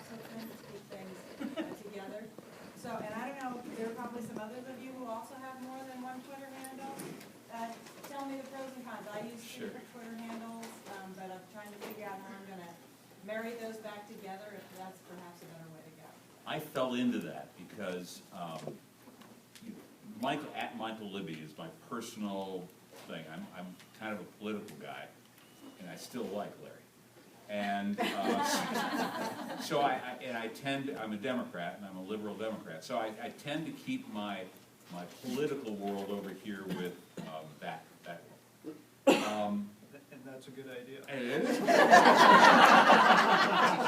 also tend to keep things together. So, and I don't know, there are probably some others of you who also have more than one Twitter handle. Tell me the pros and cons. I use two different Twitter handles, but I'm trying to figure out how I'm going to marry those back together, if that's perhaps a better way to go. I fell into that because Michael Libby is my personal thing. I'm kind of a political guy, and I still like Larry. And so I'm a Democrat, and I'm a liberal Democrat. So I tend to keep my political world over here with that world. And that's a good idea. It is.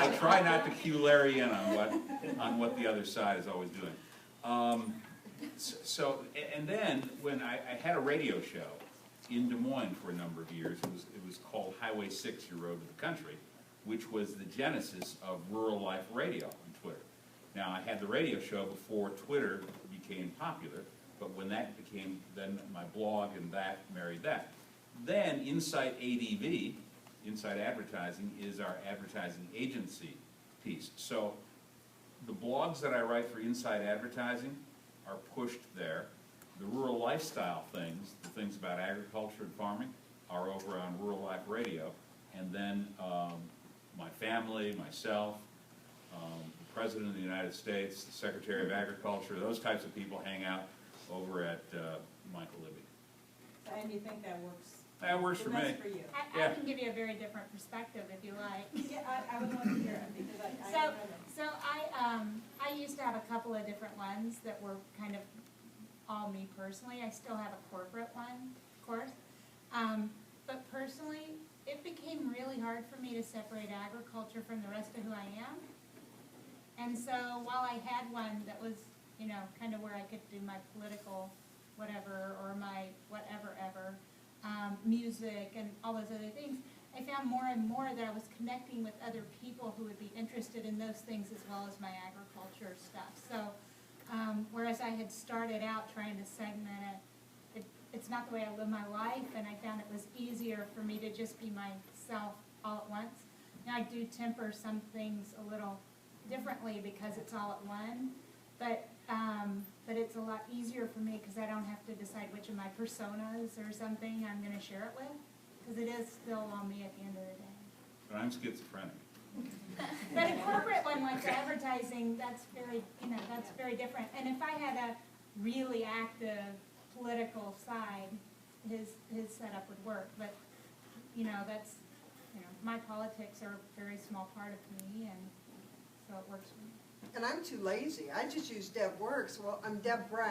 I try not to cue Larry in on what the other side is always doing. And then when I had a radio show in Des Moines for a number of years, it was called Highway 6, Your Road to the Country, which was the genesis of Rural Life Radio on Twitter. Now, I had the radio show before Twitter became popular, but when that became, then my blog and that married that. Then Insight ADV, Insight Advertising, is our advertising agency piece. So the blogs that I write for Insight Advertising are pushed there. The rural lifestyle things, the things about agriculture and farming, are over on Rural Life Radio. And then my family, myself, the President of the United States, the Secretary of Agriculture, those types of people hang out over at Michael Libby. And you think that works? That works for me. For you. I can give you a very different perspective if you like. Yeah, I would love to hear it because I used to have a couple of different ones that were kind of all me personally. I still have a corporate one, of course. But personally, it became really hard for me to separate agriculture from the rest of who I am. And so while I had one that was, you know, kind of where I could do my political whatever or my whatever ever, music and all those other things, I found more and more that I was connecting with other people who would be interested in those things as well as my agriculture stuff. So whereas I had started out trying to segment it's not the way I live my life, and I found it was easier for me to just be myself all at once. Now I do temper some things a little differently because it's all at one, but it's a lot easier for me because I don't have to decide which of my personas or something I'm going to share it with, because it is still on me at the end of the day. But I'm schizophrenic. But a corporate one like advertising, that's very, that's very different. And if I had a really active political side, his setup would work. But that's my politics are a very small part of me, and so it works for me. And I'm too lazy. I just use Deb Works. Well, I'm Deb Brown.